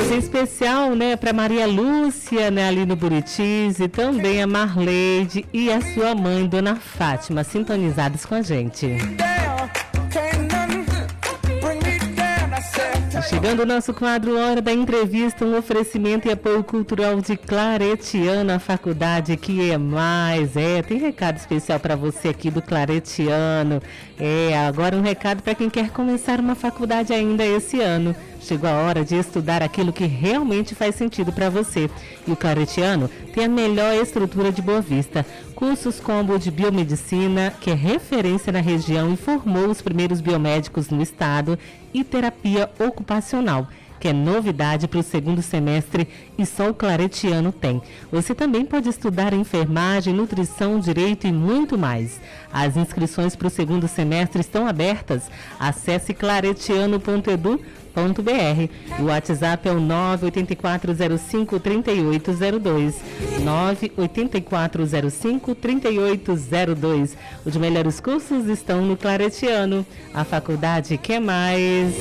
Beijo em especial, né, para Maria Lúcia, né, ali no Buritis, e também a Marleide e a sua mãe, Dona Fátima, sintonizados com a gente. Chegando o nosso quadro Hora da Entrevista, um oferecimento e apoio cultural de Claretiano, a faculdade que é mais. Tem recado especial para você aqui do Claretiano. Agora um recado para quem quer começar uma faculdade ainda esse ano. Chegou a hora de estudar aquilo que realmente faz sentido para você. E o Claretiano tem a melhor estrutura de Boa Vista. Cursos combo de biomedicina, que é referência na região e formou os primeiros biomédicos no estado, e terapia ocupacional, que é novidade para o segundo semestre e só o Claretiano tem. Você também pode estudar enfermagem, nutrição, direito e muito mais. As inscrições para o segundo semestre estão abertas. Acesse claretiano.edu.br. O WhatsApp é o 98405-3802. 98405-3802. Os melhores cursos estão no Claretiano, a faculdade que é mais.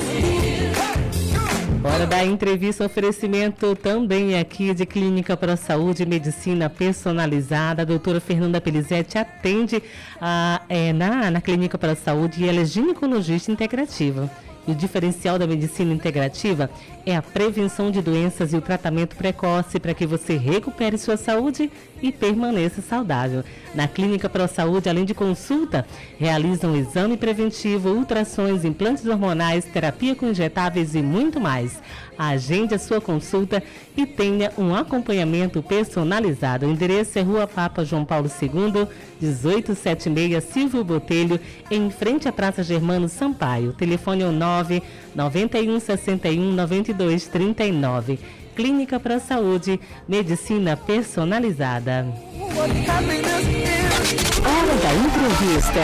Hora da entrevista, oferecimento também aqui de Clínica Pro Saúde, medicina personalizada. A doutora Fernanda Pelizete atende na Clínica Pro Saúde e ela é ginecologista integrativa. E o diferencial da medicina integrativa é a prevenção de doenças e o tratamento precoce para que você recupere sua saúde e permaneça saudável. Na Clínica Pro Saúde, além de consulta, realizam exame preventivo, ultrassons, implantes hormonais, terapia com injetáveis e muito mais. Agende a sua consulta e tenha um acompanhamento personalizado. O endereço é Rua Papa João Paulo II, 1876, Silvio Botelho, em frente à Praça Germano Sampaio. O telefone é o 991 61 92 39. Clínica Pro Saúde, medicina personalizada. Hora da entrevista.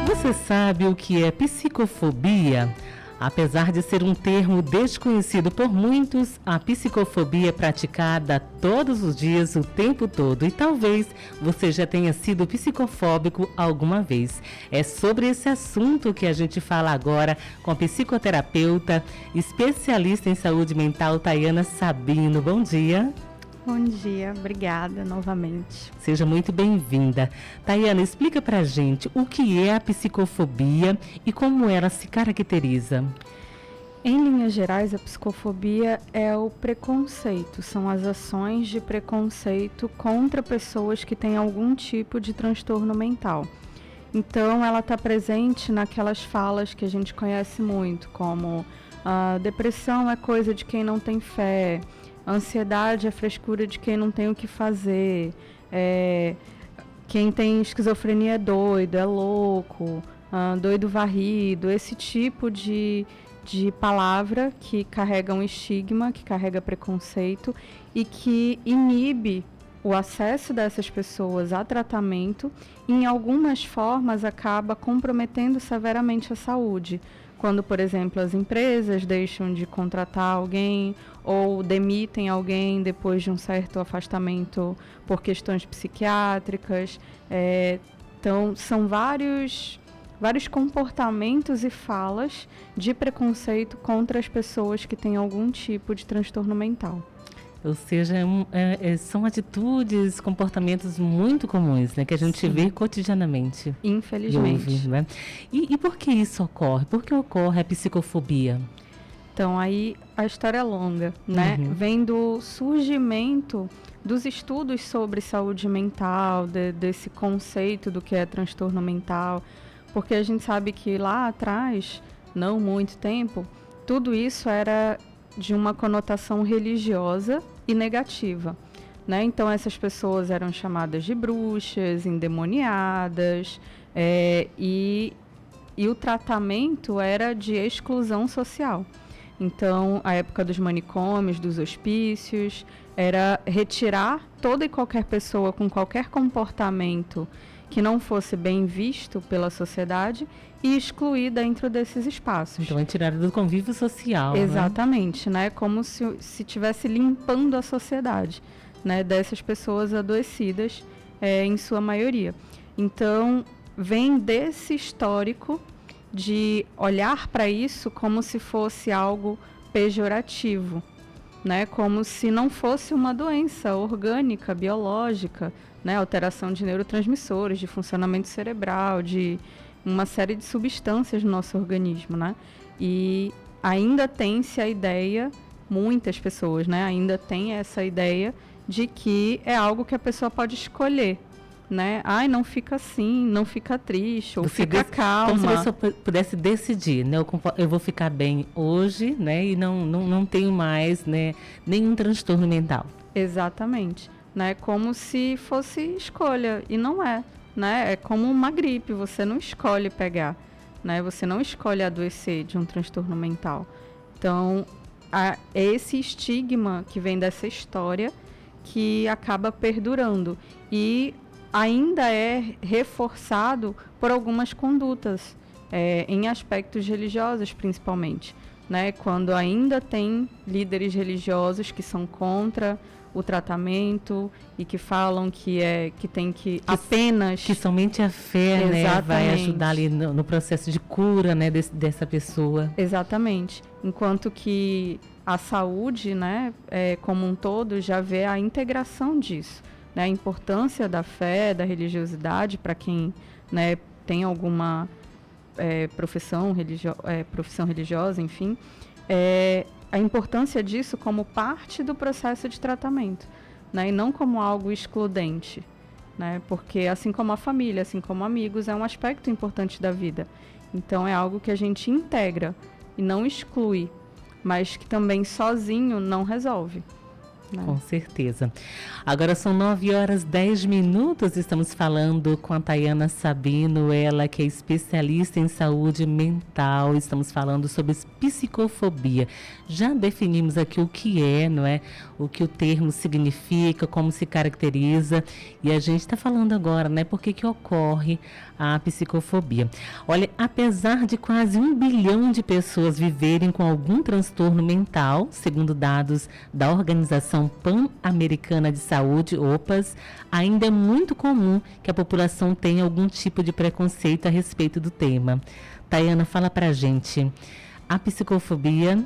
Você sabe o que é psicofobia? Apesar de ser um termo desconhecido por muitos, a psicofobia é praticada todos os dias, o tempo todo. E talvez você já tenha sido psicofóbico alguma vez. É sobre esse assunto que a gente fala agora com a psicoterapeuta, especialista em saúde mental, Tayana Sabino. Bom dia. Bom dia, obrigada novamente. Seja muito bem-vinda. Tayana, explica pra gente o que é a psicofobia e como ela se caracteriza. Em linhas gerais, a psicofobia é o preconceito, são as ações de preconceito contra pessoas que têm algum tipo de transtorno mental. Então, ela está presente naquelas falas que a gente conhece muito, como depressão é coisa de quem não tem fé, ansiedade é frescura de quem não tem o que fazer, quem tem esquizofrenia é doido, é louco, doido varrido, esse tipo de palavra que carrega um estigma, que carrega preconceito e que inibe o acesso dessas pessoas a tratamento e, em algumas formas, acaba comprometendo severamente a saúde. Quando, por exemplo, as empresas deixam de contratar alguém ou demitem alguém depois de um certo afastamento por questões psiquiátricas. Então, são vários comportamentos e falas de preconceito contra as pessoas que têm algum tipo de transtorno mental. Ou seja, são atitudes, comportamentos muito comuns, né, que a gente vê cotidianamente. Infelizmente. Né? E por que isso ocorre? Por que ocorre a psicofobia? Então, aí a história é longa, né? Vem do surgimento dos estudos sobre saúde mental, desse conceito do que é transtorno mental, porque a gente sabe que lá atrás, não muito tempo, tudo isso era de uma conotação religiosa e negativa, né? Então, essas pessoas eram chamadas de bruxas, endemoniadas, e o tratamento era de exclusão social. Então, a época dos manicômios, dos hospícios, era retirar toda e qualquer pessoa com qualquer comportamento que não fosse bem visto pela sociedade e excluir dentro desses espaços. Então é tirar do convívio social. Exatamente, né? Como se estivesse limpando a sociedade, né? Dessas pessoas adoecidas, em sua maioria. Então, vem desse histórico de olhar para isso como se fosse algo pejorativo, né? Como se não fosse uma doença orgânica, biológica, né? Alteração de neurotransmissores, de funcionamento cerebral, de uma série de substâncias no nosso organismo, né? E ainda tem-se a ideia, muitas pessoas, né? Ainda tem essa ideia de que é algo que a pessoa pode escolher, né? Ai, não fica assim, não fica triste, ou fica calma. Como se a pessoa pudesse decidir, né? Eu vou ficar bem hoje, né? E não tenho mais, né, nenhum transtorno mental. Exatamente, né? Como se fosse escolha, e não é, né? É como uma gripe, você não escolhe pegar, né? Você não escolhe adoecer de um transtorno mental. Então, é esse estigma que vem dessa história que acaba perdurando e ainda é reforçado por algumas condutas, em aspectos religiosos principalmente, né? Quando ainda tem líderes religiosos que são contra o tratamento e que falam que tem que apenas... Que somente a fé, né, vai ajudar ali no processo de cura, né, dessa pessoa. Exatamente. Enquanto que a saúde, né, como um todo, já vê a integração disso, né, a importância da fé, da religiosidade para quem, né, tem alguma profissão religiosa, enfim, a importância disso como parte do processo de tratamento, né, e não como algo excludente, né, porque assim como a família, assim como amigos, é um aspecto importante da vida. Então é algo que a gente integra e não exclui, mas que também sozinho não resolve. Né? Com certeza. Agora são 9h10, estamos falando com a Tayana Sabino, ela que é especialista em saúde mental, estamos falando sobre psicofobia. Já definimos aqui o que é, não é? O que o termo significa, como se caracteriza, e a gente está falando agora, né? Por que ocorre a psicofobia. Olha, apesar de quase 1 bilhão de pessoas viverem com algum transtorno mental, segundo dados da Organização Pan-Americana de Saúde, OPAS, ainda é muito comum que a população tenha algum tipo de preconceito a respeito do tema. Tayana, fala pra gente, a psicofobia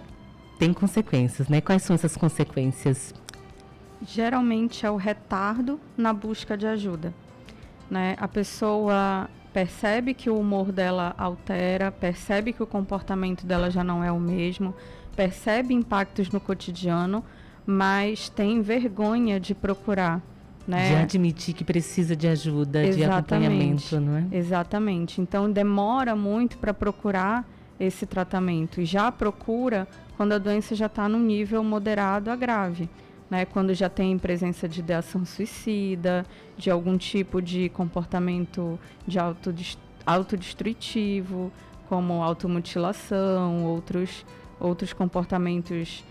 tem consequências, né? Quais são essas consequências? Geralmente é o retardo na busca de ajuda, né? A pessoa percebe que o humor dela altera, percebe que o comportamento dela já não é o mesmo, percebe impactos no cotidiano, mas tem vergonha de procurar, né? De admitir que precisa de ajuda, de acompanhamento, não é? Exatamente. Então, demora muito para procurar esse tratamento. E já procura quando a doença já está no nível moderado a grave, né? Quando já tem presença de ideação suicida, de algum tipo de comportamento de autodestrutivo, como automutilação, outros comportamentos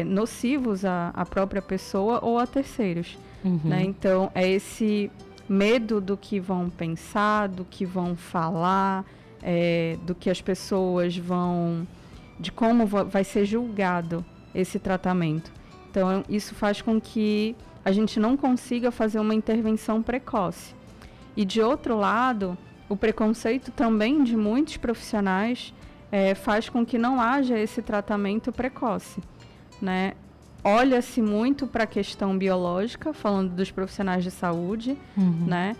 nocivos à própria pessoa ou a terceiros. Uhum. Né? Então, é esse medo do que vão pensar, do que vão falar, do que as pessoas vão... de como vai ser julgado esse tratamento. Então, isso faz com que a gente não consiga fazer uma intervenção precoce. E, de outro lado, o preconceito também de muitos profissionais faz com que não haja esse tratamento precoce, né? Olha-se muito para a questão biológica, falando dos profissionais de saúde, né?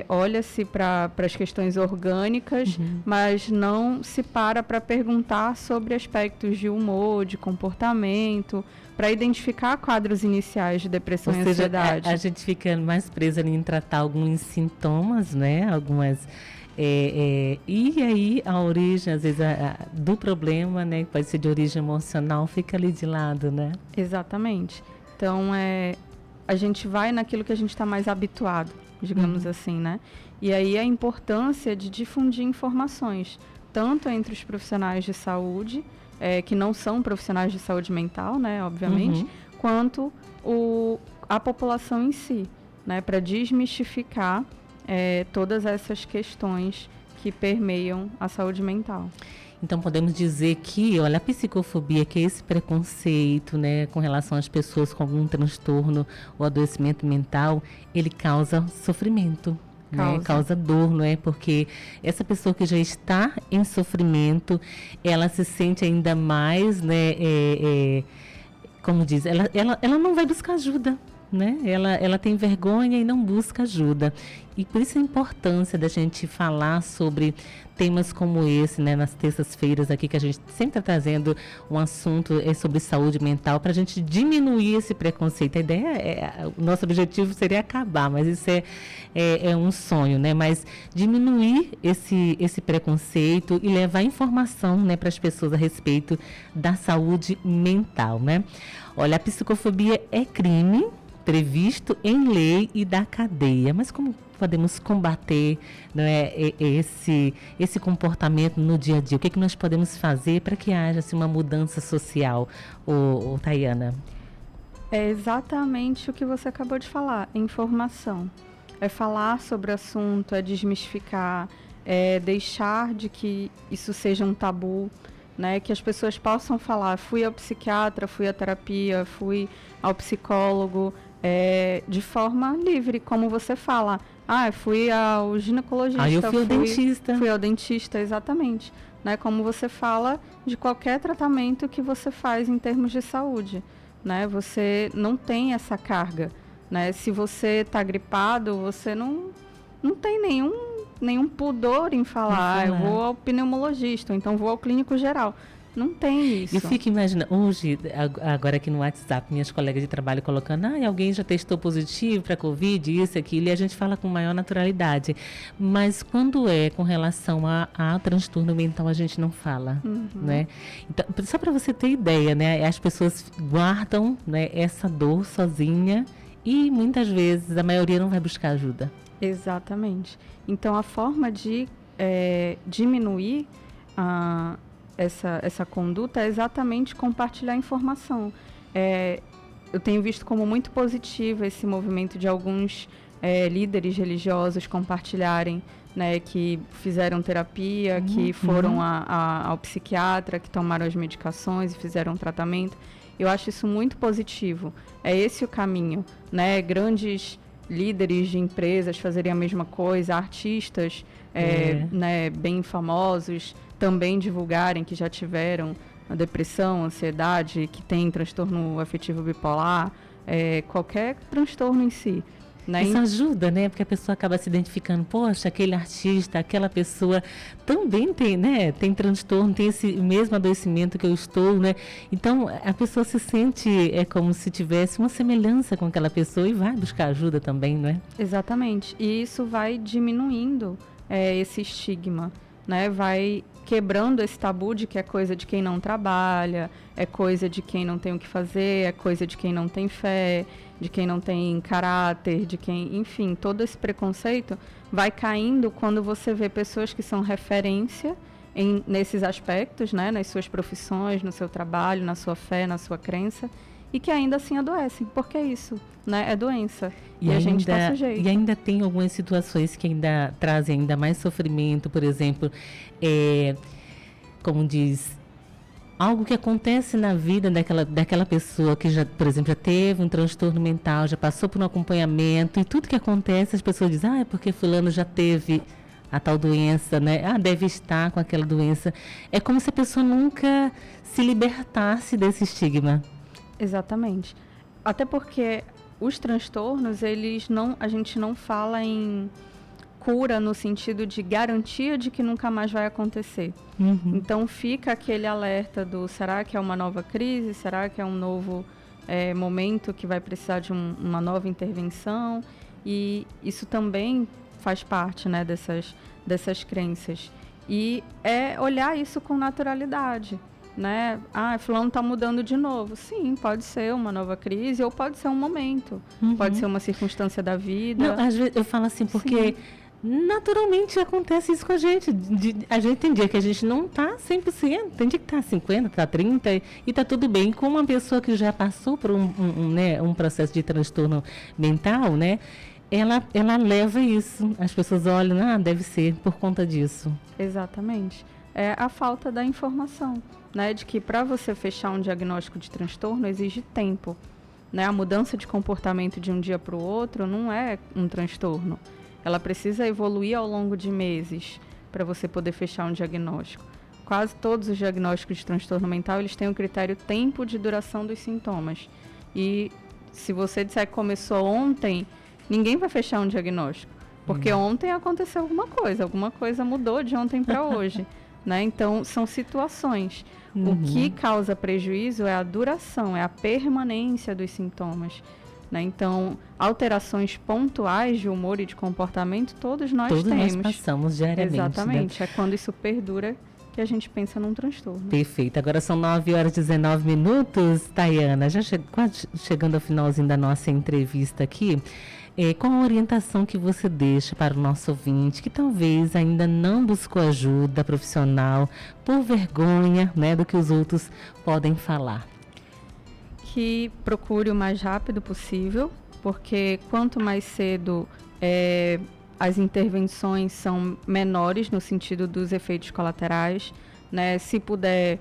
Olha-se para as questões orgânicas, mas não se para perguntar sobre aspectos de humor, de comportamento, para identificar quadros iniciais de depressão e ansiedade. A gente fica mais presa em tratar alguns sintomas, né? Algumas... e aí a origem, às vezes, do problema, né? Pode ser de origem emocional, fica ali de lado, né? Exatamente. Então, a gente vai naquilo que a gente está mais habituado, digamos assim, né? E aí a importância de difundir informações, tanto entre os profissionais de saúde, que não são profissionais de saúde mental, né, obviamente, quanto a população em si, né, para desmistificar todas essas questões que permeiam a saúde mental. Então, podemos dizer que, olha, a psicofobia, que é esse preconceito, né, com relação às pessoas com algum transtorno ou adoecimento mental, ele causa sofrimento. Causa dor, não é? Porque essa pessoa que já está em sofrimento, ela se sente ainda mais, né, como diz, ela não vai buscar ajuda, né? Ela tem vergonha e não busca ajuda. E por isso a importância da gente falar sobre temas como esse, né, nas terças-feiras aqui, que a gente sempre está trazendo um assunto sobre saúde mental, para a gente diminuir esse preconceito. A ideia, o nosso objetivo seria acabar, mas isso é um sonho, né? Mas diminuir esse preconceito e levar informação, né, para as pessoas a respeito da saúde mental, né? Olha, a psicofobia é crime previsto em lei e da cadeia, mas como podemos combater, né, esse comportamento no dia a dia? O que nós podemos fazer para que haja assim, uma mudança social, Tayana? É exatamente o que você acabou de falar, informação. É falar sobre o assunto, é desmistificar, é deixar de que isso seja um tabu, né, que as pessoas possam falar, fui ao psiquiatra, fui à terapia, fui ao psicólogo, de forma livre, como você fala. Fui ao ginecologista. Eu fui ao dentista. Fui ao dentista, exatamente. Né, como você fala de qualquer tratamento que você faz em termos de saúde. Né, você não tem essa carga. Né, se você está gripado, você não tem nenhum pudor em falar, eu vou ao pneumologista, ou então vou ao clínico geral. Não tem isso. Eu fico imaginando, hoje, agora aqui no WhatsApp, minhas colegas de trabalho colocando, alguém já testou positivo para Covid, isso, aquilo, e a gente fala com maior naturalidade. Mas quando é com relação a transtorno mental, a gente não fala, né? Então, só para você ter ideia, né? As pessoas guardam, né, essa dor sozinha e muitas vezes a maioria não vai buscar ajuda. Exatamente. Então, a forma de diminuir essa conduta é exatamente compartilhar informação. Eu tenho visto como muito positivo esse movimento de alguns líderes religiosos compartilharem, né, que fizeram terapia, que foram ao psiquiatra, que tomaram as medicações e fizeram tratamento. Eu acho isso muito positivo. É esse o caminho, né? Grandes líderes de empresas fazerem a mesma coisa, artistas né, bem famosos também divulgarem que já tiveram a depressão, ansiedade, que tem transtorno afetivo bipolar, qualquer transtorno em si. Né? Isso ajuda, né? Porque a pessoa acaba se identificando, poxa, aquele artista, aquela pessoa também tem, né? Tem transtorno, tem esse mesmo adoecimento que eu estou, né? Então, a pessoa se sente como se tivesse uma semelhança com aquela pessoa e vai buscar ajuda também, não é? Exatamente. E isso vai diminuindo esse estigma, né? Vai quebrando esse tabu de que é coisa de quem não trabalha, é coisa de quem não tem o que fazer, é coisa de quem não tem fé, de quem não tem caráter, de quem, enfim, todo esse preconceito vai caindo quando você vê pessoas que são referência nesses aspectos, né, nas suas profissões, no seu trabalho, na sua fé, na sua crença, e que ainda assim adoecem, porque é isso, né, é doença, e a gente está sujeito. E ainda tem algumas situações que ainda trazem ainda mais sofrimento, por exemplo, como diz, algo que acontece na vida daquela pessoa que já, por exemplo, já teve um transtorno mental, já passou por um acompanhamento, e tudo que acontece as pessoas dizem, é porque fulano já teve a tal doença, né? Deve estar com aquela doença. É como se a pessoa nunca se libertasse desse estigma. Exatamente. Até porque os transtornos, a gente não fala em cura no sentido de garantia de que nunca mais vai acontecer. Então fica aquele alerta do será que é uma nova crise? Será que é um novo momento que vai precisar de uma nova intervenção? E isso também faz parte, né, dessas crenças. E olhar isso com naturalidade. Né? Fulano está mudando de novo. Sim, pode ser uma nova crise ou pode ser um momento. Pode ser uma circunstância da vida. Não, às vezes eu falo assim, porque Naturalmente acontece isso com a gente. A gente tem dia que a gente não está 100%, tem dia que está 50%, está 30% e está tudo bem. Com uma pessoa que já passou por um processo de transtorno mental, né? Ela leva isso. As pessoas olham, deve ser por conta disso. Exatamente. É a falta da informação, né? De que para você fechar um diagnóstico de transtorno exige tempo, né? A mudança de comportamento de um dia para o outro não é um transtorno. Ela precisa evoluir ao longo de meses para você poder fechar um diagnóstico. Quase todos os diagnósticos de transtorno mental, eles têm o critério tempo de duração dos sintomas. E se você disser que começou ontem, ninguém vai fechar um diagnóstico. Porque ontem aconteceu alguma coisa mudou de ontem para hoje. Né? Então, são situações. O que causa prejuízo é a duração, é a permanência dos sintomas. Né? Então, alterações pontuais de humor e de comportamento, todos nós temos. Todos nós passamos diariamente. Exatamente. Né? É quando isso perdura que a gente pensa num transtorno. Perfeito. Agora são 9h19. Tayana, já quase chegando ao finalzinho da nossa entrevista aqui. Qual a orientação que você deixa para o nosso ouvinte que talvez ainda não buscou ajuda profissional por vergonha, né, do que os outros podem falar? Que procure o mais rápido possível, porque quanto mais cedo as intervenções são menores no sentido dos efeitos colaterais, né? Se puder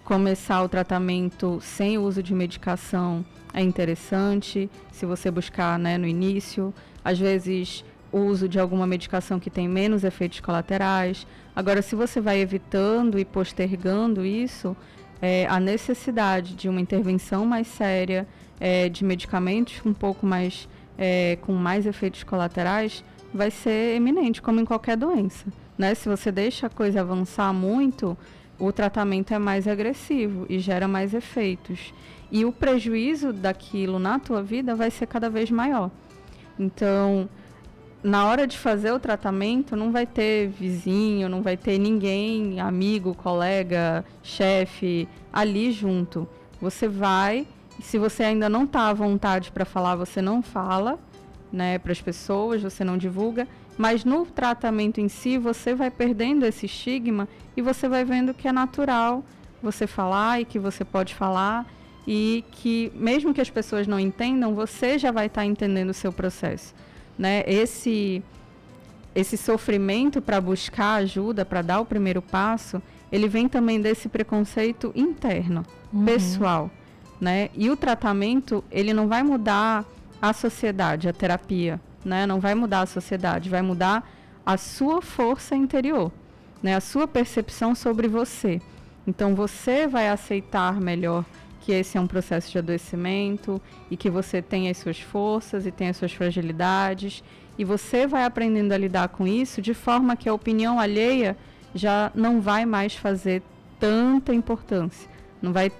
começar o tratamento sem uso de medicação, é interessante, se você buscar, né, no início. Às vezes, o uso de alguma medicação que tem menos efeitos colaterais. Agora, se você vai evitando e postergando isso, a necessidade de uma intervenção mais séria, de medicamentos um pouco mais, com mais efeitos colaterais, vai ser eminente, como em qualquer doença. Né? Se você deixa a coisa avançar muito, o tratamento é mais agressivo e gera mais efeitos. E o prejuízo daquilo na tua vida vai ser cada vez maior. Então, na hora de fazer o tratamento, não vai ter vizinho, não vai ter ninguém, amigo, colega, chefe, ali junto. Você vai, e se você ainda não está à vontade para falar, você não fala, né, para as pessoas, você não divulga, mas no tratamento em si, você vai perdendo esse estigma e você vai vendo que é natural você falar e que você pode falar e que, mesmo que as pessoas não entendam, você já vai estar entendendo o seu processo. Né? Esse sofrimento para buscar ajuda, para dar o primeiro passo, ele vem também desse preconceito interno, pessoal. Né? E o tratamento, ele não vai mudar a sociedade, a terapia, né? Não vai mudar a sociedade, vai mudar a sua força interior, né? A sua percepção sobre você. Então, você vai aceitar melhor que esse é um processo de adoecimento e que você tem as suas forças e tem as suas fragilidades, e você vai aprendendo a lidar com isso de forma que a opinião alheia já não vai mais fazer tanta importância, não vai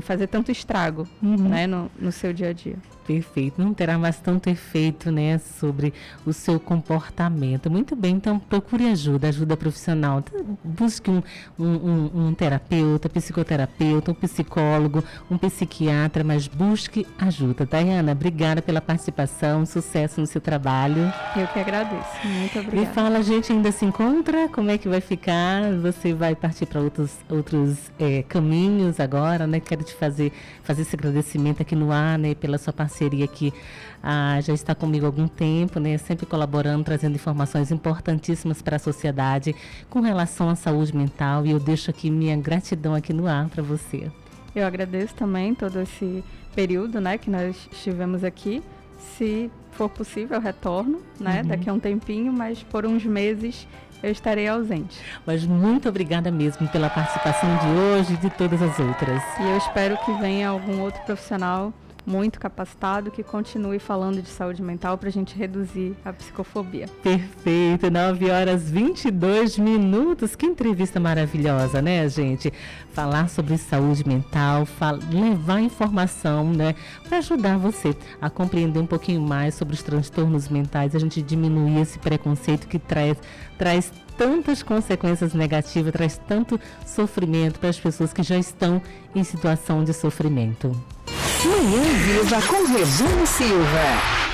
fazer tanto estrago, né, no seu dia a dia. Perfeito, não terá mais tanto efeito, né, sobre o seu comportamento. Muito bem, então procure ajuda profissional. Busque um terapeuta, psicoterapeuta, um psicólogo, um psiquiatra, mas busque ajuda. Tayana, obrigada pela participação, sucesso no seu trabalho. Eu que agradeço, muito obrigada. Me fala, a gente ainda se encontra? Como é que vai ficar? Você vai partir para outros caminhos agora, né? Quero te fazer esse agradecimento aqui no ar, né, pela sua parceria que já está comigo há algum tempo, né, sempre colaborando, trazendo informações importantíssimas para a sociedade com relação à saúde mental, e eu deixo aqui minha gratidão aqui no ar para você. Eu agradeço também todo esse período, né, que nós estivemos aqui. Se for possível, eu retorno, né, daqui a um tempinho, mas por uns meses eu estarei ausente. Mas muito obrigada mesmo pela participação de hoje e de todas as outras. E eu espero que venha algum outro profissional muito capacitado que continue falando de saúde mental para a gente reduzir a psicofobia. Perfeito, 9h22. Que entrevista maravilhosa, né, gente? Falar sobre saúde mental, levar informação, né, para ajudar você a compreender um pouquinho mais sobre os transtornos mentais, a gente diminuir esse preconceito que traz tantas consequências negativas, traz tanto sofrimento para as pessoas que já estão em situação de sofrimento. Manhã Viva com Regina Silva.